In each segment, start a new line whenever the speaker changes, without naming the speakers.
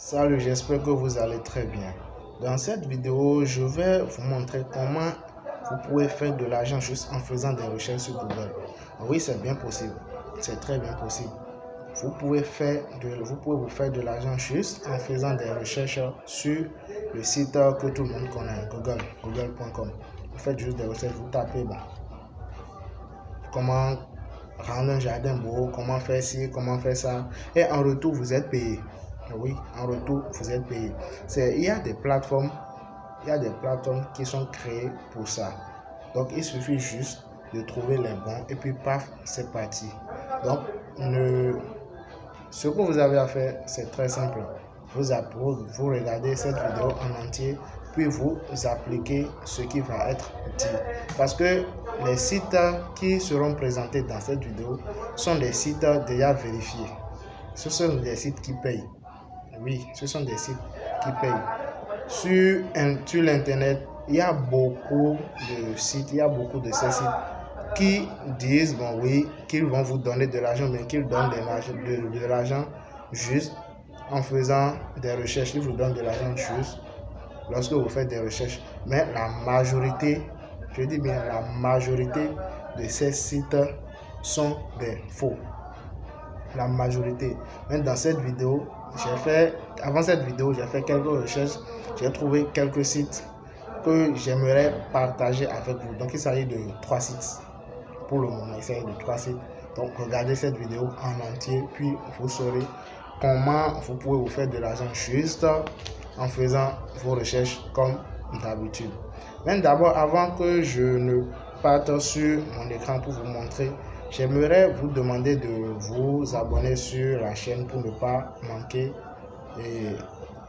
Salut, j'espère que vous allez très bien. Dans cette vidéo, je vais vous montrer comment vous pouvez faire de l'argent juste en faisant des recherches sur Google. Oui, c'est bien possible. C'est très bien possible. Vous pouvez vous faire de l'argent juste en faisant des recherches sur le site que tout le monde connaît, google.com. Vous faites juste des recherches, vous tapez comment rendre un jardin beau, comment faire ci, comment faire ça. Et en retour, vous êtes payé. Oui, en retour, vous êtes payé. Il y a des plateformes qui sont créées pour ça. Donc, il suffit juste de trouver les bons et puis paf, c'est parti. Donc, ce que vous avez à faire, c'est très simple. Vous regardez cette vidéo en entier, puis vous appliquez ce qui va être dit. Parce que les sites qui seront présentés dans cette vidéo sont des sites déjà vérifiés. Ce sont des sites qui payent. Oui, ce sont des sites qui payent. Sur l'internet, il y a beaucoup de sites, il y a beaucoup de ces sites qui disent, bon oui, qu'ils vont vous donner de l'argent, mais qu'ils donnent de l'argent juste en faisant des recherches. Ils vous donnent de l'argent juste lorsque vous faites des recherches. Mais la majorité, je dis bien la majorité de ces sites sont des faux. La majorité. Même dans cette vidéo, avant cette vidéo, j'ai fait quelques recherches. J'ai trouvé quelques sites que j'aimerais partager avec vous. Donc, il s'agit de 3 sites. Pour le moment, il s'agit de 3 sites. Donc, regardez cette vidéo en entier, puis vous saurez comment vous pouvez vous faire de l'argent juste en faisant vos recherches comme d'habitude. Mais d'abord, avant que je ne parte sur mon écran pour vous montrer, j'aimerais vous demander de vous abonner sur la chaîne pour ne pas manquer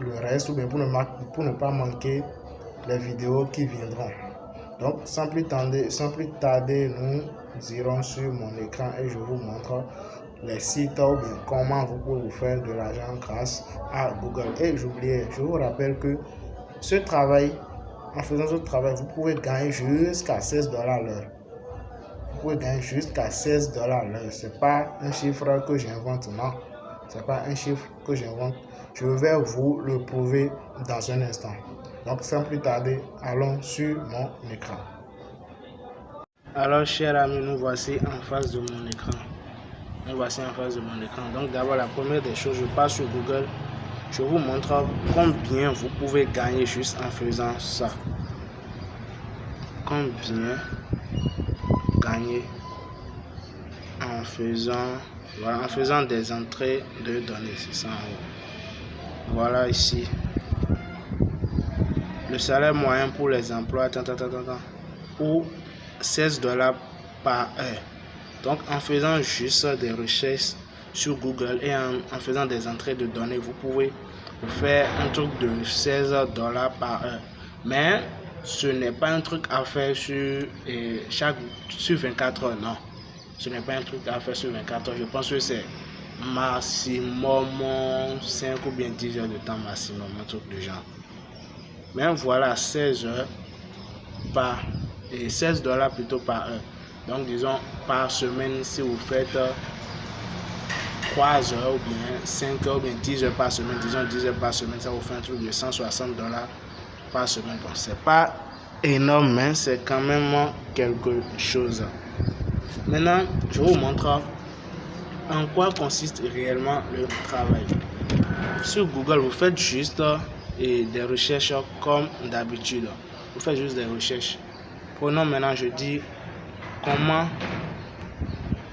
le reste, ou bien pour ne pas manquer les vidéos qui viendront. Donc, sans plus tarder, nous irons sur mon écran et je vous montre les sites ou bien comment vous pouvez vous faire de l'argent grâce à Google. Et je vous rappelle que en faisant ce travail, vous pouvez gagner jusqu'à $16 l'heure. Vous pouvez gagner jusqu'à $16 l'heure. Ce n'est pas un chiffre que j'invente, non. Ce n'est pas un chiffre que j'invente. Je vais vous le prouver dans un instant. Donc, sans plus tarder, allons sur mon écran. Alors, chers amis, nous voici en face de mon écran. Donc, d'abord, la première des choses, je passe sur Google. Je vous montre combien vous pouvez gagner juste en faisant ça. Combien gagner en faisant des entrées de données. C'est ça en haut. Voilà ici. Le salaire moyen pour les emplois, ou $16 par heure. Donc, en faisant juste des recherches sur Google et en faisant des entrées de données, vous pouvez faire un truc de $16 par heure. Mais ce n'est pas un truc à faire sur 24 heures, non. Ce n'est pas un truc à faire sur 24 heures. Je pense que c'est maximum 5 ou bien 10 heures de temps maximum, un truc du genre. Mais voilà, 16 heures et $16 plutôt par heure. Donc, disons, par semaine, si vous faites 3 heures ou bien 5 heures ou bien 10 heures par semaine, disons 10 heures par semaine, ça vous fait un truc de $160 par semaine. Bon, c'est pas énorme, mais c'est quand même quelque chose. Maintenant, je vous montre en quoi consiste réellement le travail. Sur Google, vous faites juste des recherches comme d'habitude. Vous faites juste des recherches. Prenons maintenant, je dis comment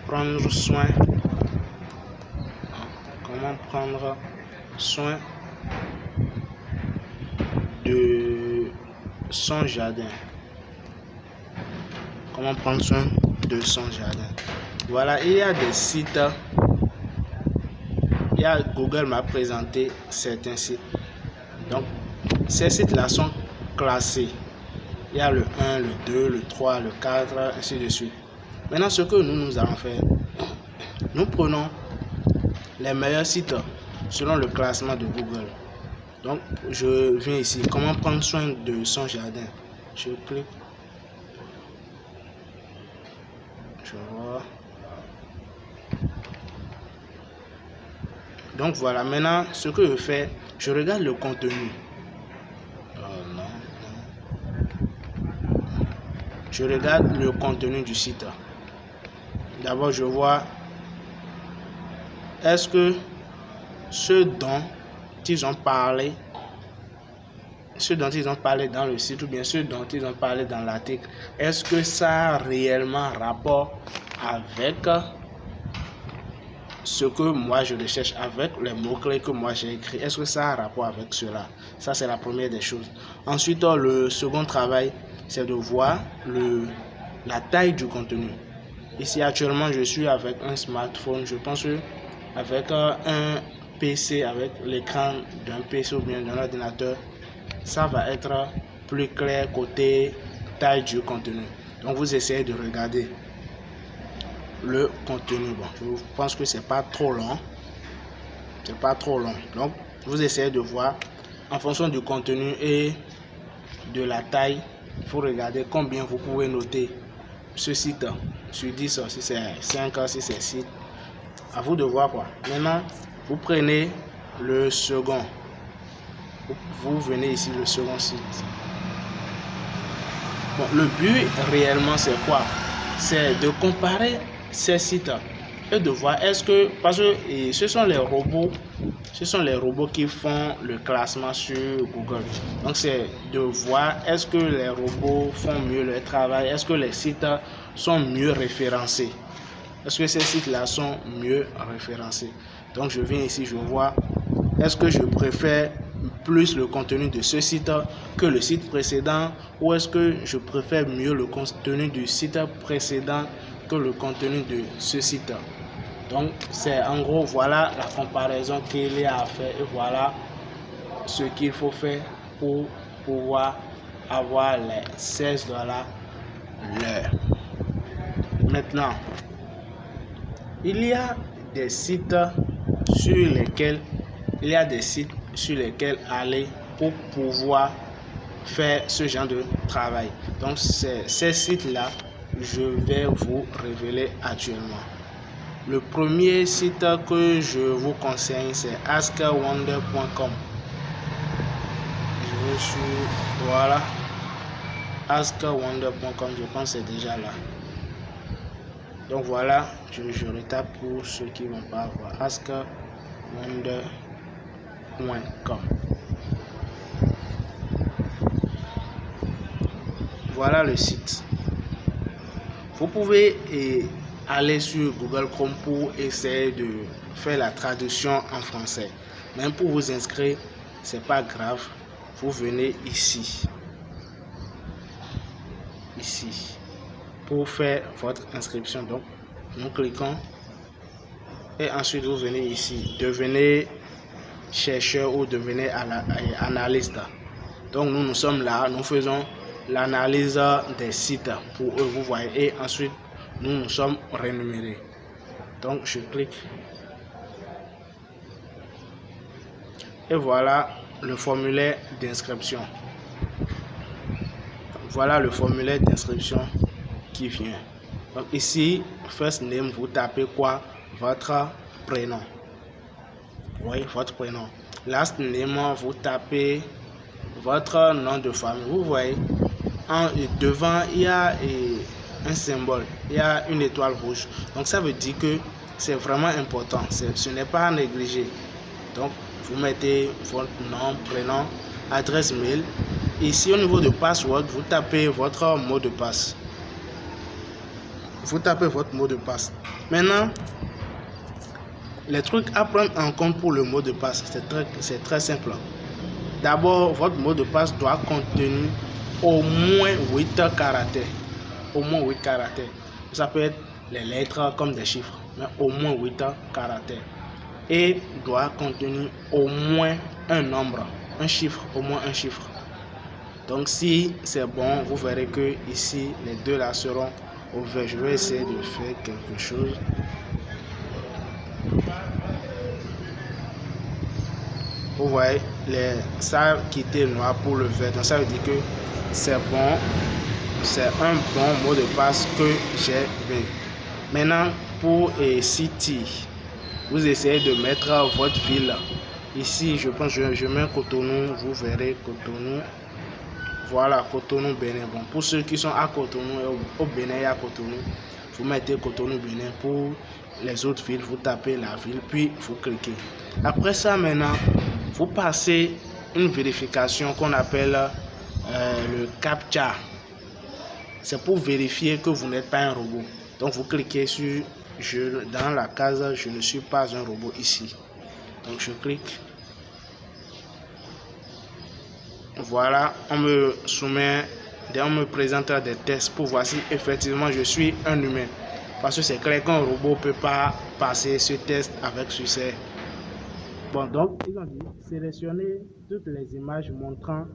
prendre soin de son jardin. Comment prendre soin de son jardin. Voilà, il y a des sites. Google m'a présenté certains sites. Donc, ces sites-là sont classés. Il y a le 1, le 2, le 3, le 4, ainsi de suite. Maintenant, ce que nous allons faire, nous prenons les meilleurs sites selon le classement de Google. Donc, je viens ici. Comment prendre soin de son jardin? Je clique. Je vois. Donc voilà, maintenant ce que je fais, je regarde le contenu. Je regarde le contenu du site. D'abord, je vois est-ce que ce dont ils ont parlé dans le site ou bien ce dont ils ont parlé dans l'article, est-ce que ça a réellement rapport avec ce que moi je recherche, avec les mots-clés que moi j'ai écrits? Est-ce que ça a rapport avec cela? Ça, c'est la première des choses. Ensuite, le second travail, c'est de voir la taille du contenu. Ici, actuellement, je suis avec un smartphone. Je pense que avec un PC, avec l'écran d'un PC ou bien d'un ordinateur, ça va être plus clair côté taille du contenu. Donc, vous essayez de regarder le contenu. Bon, je pense que c'est pas trop long. C'est pas trop long. Donc, vous essayez de voir en fonction du contenu et de la taille. Il faut regarder combien vous pouvez noter ce site sur 10, si c'est 5, si c'est 6. À vous de voir quoi. Maintenant, vous prenez le second. Vous venez ici, le second site. Bon, le but réellement, c'est quoi? C'est de comparer ces sites et de voir est-ce que, parce que ce sont les robots qui font le classement sur Google. Donc c'est de voir est-ce que les robots font mieux leur travail, est-ce que les sites sont mieux référencés, est-ce que ces sites-là sont mieux référencés. Donc je viens ici, je vois est-ce que je préfère plus le contenu de ce site que le site précédent, ou est-ce que je préfère mieux le contenu du site précédent que le contenu de ce site. Donc c'est en gros, voilà la comparaison qu'il y a à faire et voilà ce qu'il faut faire pour pouvoir avoir les $16 l'heure. Maintenant, il y a des sites sur lesquels aller pour pouvoir faire ce genre de travail. Donc c'est ces sites-là je vais vous révéler actuellement. Le premier site que je vous conseille, c'est askwonder.com. Je suis, voilà, askwonder.com, je pense que c'est déjà là. Donc voilà, je retape pour ceux qui ne vont pas voir, askwonder.com. Voilà le site. Vous pouvez aller sur Google Chrome pour essayer de faire la traduction en français. Même pour vous inscrire, c'est pas grave. Vous venez ici pour faire votre inscription. Donc, nous cliquons et ensuite vous venez ici. Devenez chercheur ou devenez analyste. Donc, nous sommes là. Nous faisons l'analyse des sites pour eux, vous voyez, et ensuite nous sommes rémunérés. Donc je clique et voilà le formulaire d'inscription. Voilà le formulaire d'inscription qui vient. Donc ici, first name, vous tapez quoi? Votre prénom. Oui, votre prénom. Last name, vous tapez votre nom de famille. Vous voyez, devant il y a un symbole, il y a une étoile rouge. Donc ça veut dire que c'est vraiment important, ce n'est pas à négliger. Donc vous mettez votre nom, prénom, adresse mail. Ici au niveau de password, vous tapez votre mot de passe. Maintenant, les trucs à prendre en compte pour le mot de passe, c'est très simple. D'abord, votre mot de passe doit contenir au moins 8 caractères. Au moins 8 caractères. Ça peut être les lettres comme des chiffres, mais au moins 8 caractères. Et doit contenir au moins un nombre, un chiffre, au moins un chiffre. Donc si c'est bon, vous verrez que ici, les deux là seront au vert. Je vais essayer de faire quelque chose. Vous voyez, ça a quitté le noir pour le vert. Donc ça veut dire que c'est bon, c'est un bon mot de passe que j'ai mis. Maintenant pour City, vous essayez de mettre votre ville. Ici, je pense que je mets Cotonou, vous verrez Cotonou. Voilà, Cotonou, Bénin. Bon, pour ceux qui sont à Cotonou, au Bénin et à Cotonou, vous mettez Cotonou, Bénin. Pour les autres villes, vous tapez la ville, puis vous cliquez. Après ça, maintenant, vous passez une vérification qu'on appelle le CAPTCHA. C'est pour vérifier que vous n'êtes pas un robot. Donc, vous cliquez sur dans la case « Je ne suis pas un robot » ici. Donc, je clique. Voilà, on me présente des tests pour voir si effectivement je suis un humain. Parce que c'est clair qu'un robot ne peut pas passer ce test avec succès. Bon, donc, ils ont dit sélectionner toutes les images montrant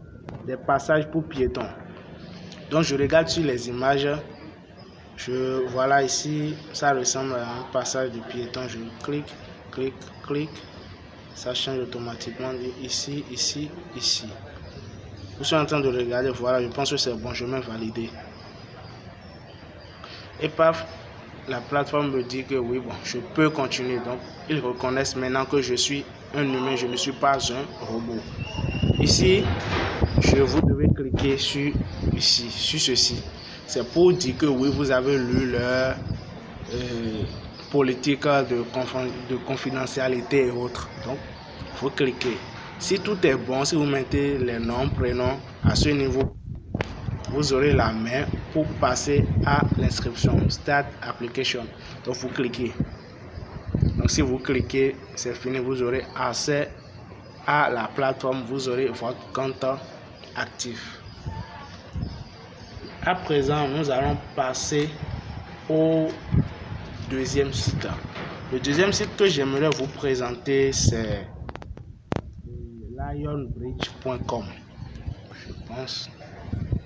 des passages pour piétons. Donc, je regarde sur les images. Voilà ici, ça ressemble à un passage de piétons. Je clique, clique, clique. Ça change automatiquement ici, ici, ici. Je suis en train de regarder, voilà, je pense que c'est bon, je mets valider. Et paf, la plateforme me dit que oui, bon, je peux continuer. Donc, ils reconnaissent maintenant que je suis un humain, je ne suis pas un robot. Ici, vous devez cliquer sur ceci. C'est pour dire que oui, vous avez lu leur politique de confidentialité et autres. Donc, il faut cliquer. Si tout est bon, si vous mettez les noms, prénoms à ce niveau, vous aurez la main pour passer à l'inscription, Start Application. Donc vous cliquez. Donc si vous cliquez, c'est fini, vous aurez accès à la plateforme, vous aurez votre compte actif. À présent, nous allons passer au deuxième site. Le deuxième site que j'aimerais vous présenter, c'est lionbridge.com. Je pense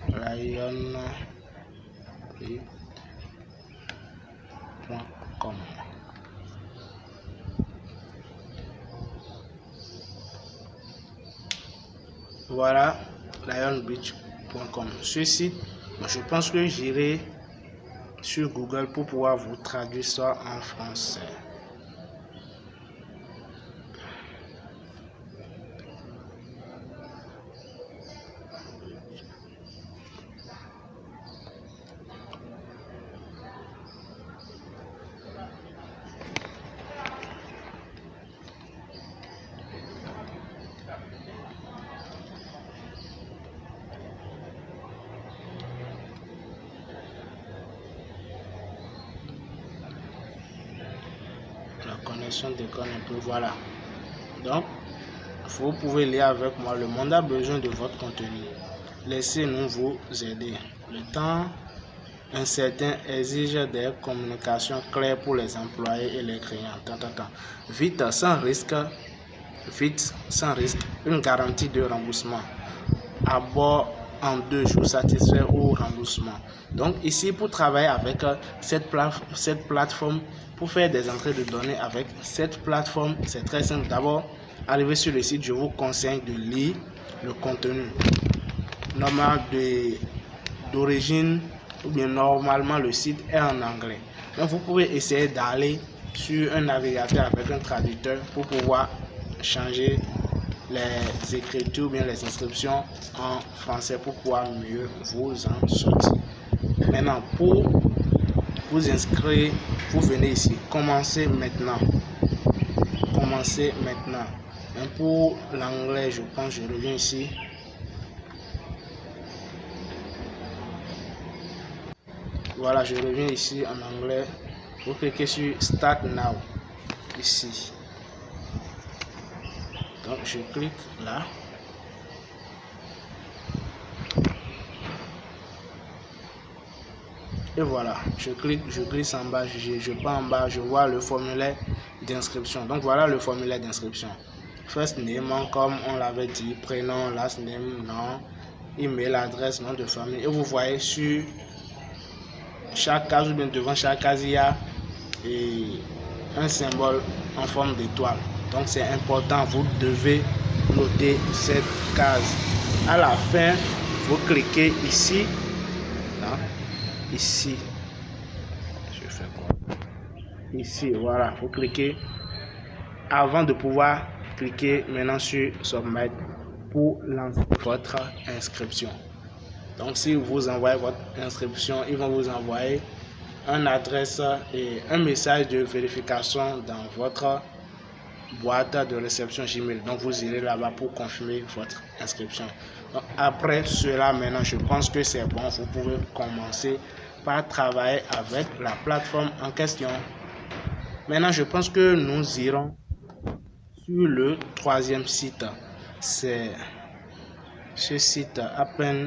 lionbridge.com. Voilà, lionbridge.com. Ce site, je pense que j'irai sur Google pour pouvoir vous traduire ça en français. La connexion déconne un peu, voilà. Donc, vous pouvez lire avec moi. Le monde a besoin de votre contenu. Laissez-nous vous aider. Le temps incertain exige des communications claires pour les employés et les clients. Vite, sans risque. Une garantie de remboursement. À bord en 2 jours, satisfait ou remboursement. Donc ici, pour travailler avec cette plateforme, pour faire des entrées de données avec cette plateforme, c'est très simple. D'abord, arrivez sur le site, je vous conseille de lire le contenu. D'origine, ou bien normalement le site est en anglais. Donc vous pouvez essayer d'aller sur un navigateur avec un traducteur pour pouvoir changer les écritures ou bien les inscriptions en français pour pouvoir mieux vous en sortir. Maintenant, pour vous inscrire, vous venez ici, commencez maintenant. Et pour l'anglais, je pense, je reviens ici. Voilà, je reviens ici en anglais. Vous cliquez sur Start Now, ici. Donc, je clique là. Et voilà, je glisse en bas, je pars en bas, je vois le formulaire d'inscription. Donc, voilà le formulaire d'inscription. First name, comme on l'avait dit, prénom, last name, nom, email, adresse, nom de famille. Et vous voyez sur chaque case ou bien devant chaque case, il y a un symbole en forme d'étoile. Donc c'est important, vous devez noter cette case. À la fin, vous cliquez ici, là, ici. Je fais quoi? Ici, voilà, vous cliquez avant de pouvoir cliquer maintenant sur Submit pour lancer votre inscription. Donc si vous envoyez votre inscription, ils vont vous envoyer une adresse et un message de vérification dans votre boîte de réception Gmail. Donc vous irez là-bas pour confirmer votre inscription. Donc, après cela, maintenant je pense que c'est bon. Vous pouvez commencer par travailler avec la plateforme en question. Maintenant je pense que nous irons sur le troisième site. C'est ce site appen.com.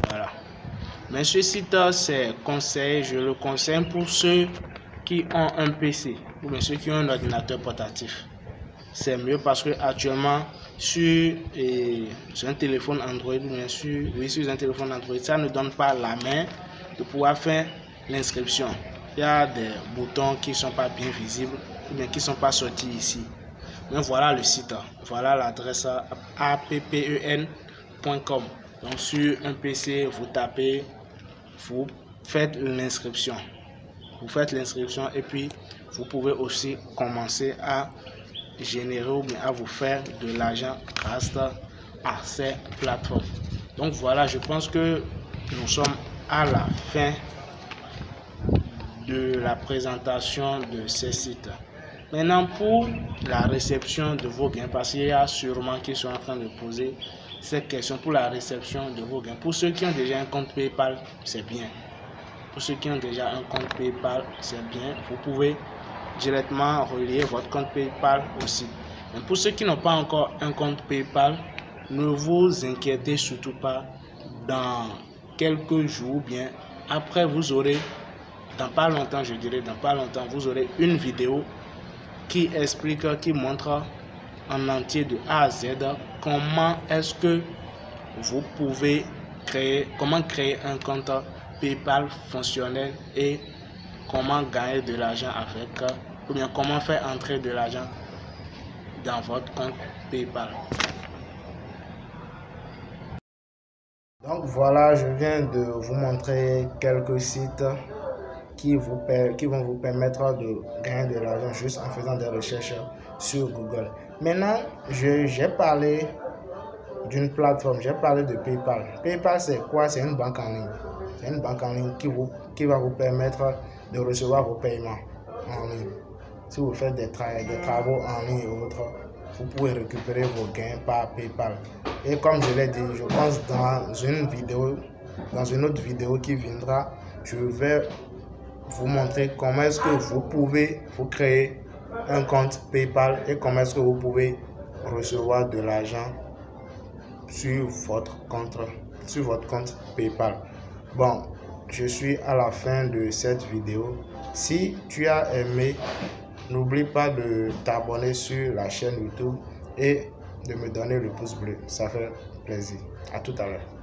Voilà. Mais ce site, c'est conseillé, je le conseille pour ceux qui ont un PC ou bien ceux qui ont un ordinateur portatif. C'est mieux parce que actuellement sur un téléphone Android, bien sûr, sur un téléphone Android, ça ne donne pas la main de pouvoir faire l'inscription. Il y a des boutons qui ne sont pas bien visibles ou bien qui ne sont pas sortis ici. Mais voilà le site, voilà l'adresse appen.com. Donc sur un PC, vous tapez, vous faites l'inscription. Vous faites l'inscription et puis vous pouvez aussi commencer à générer ou bien à vous faire de l'argent grâce à ces plateformes. Donc voilà, je pense que nous sommes à la fin de la présentation de ces sites. Maintenant, pour la réception de vos gains, parce qu'il y a sûrement qui sont en train de poser ces questions pour la réception de vos gains. Pour ceux qui ont déjà un compte PayPal, c'est bien. Pour ceux qui ont déjà un compte PayPal, c'est bien. Vous pouvez directement relier votre compte PayPal aussi. Mais pour ceux qui n'ont pas encore un compte PayPal, ne vous inquiétez surtout pas. Dans quelques jours, bien après, vous aurez, dans pas longtemps, je dirais, dans pas longtemps, vous aurez une vidéo qui explique, qui montre en entier de A à Z comment est-ce que vous pouvez créer un compte PayPal fonctionnel et comment gagner de l'argent avec, ou bien comment faire entrer de l'argent dans votre compte PayPal. Donc voilà, je viens de vous montrer quelques sites qui vont vous permettre de gagner de l'argent juste en faisant des recherches sur Google. Maintenant, j'ai parlé d'une plateforme, j'ai parlé de PayPal. PayPal, c'est quoi? C'est une banque en ligne. C'est une banque en ligne qui va vous permettre de recevoir vos paiements en ligne. Si vous faites des travaux en ligne et autres, vous pouvez récupérer vos gains par PayPal. Et comme je l'ai dit, je pense dans une autre vidéo qui viendra, je vais vous montrer comment est-ce que vous pouvez vous créer un compte PayPal et comment est-ce que vous pouvez recevoir de l'argent sur votre compte PayPal. Bon, je suis à la fin de cette vidéo. Si tu as aimé, n'oublie pas de t'abonner sur la chaîne YouTube et de me donner le pouce bleu. Ça fait plaisir. À tout à l'heure.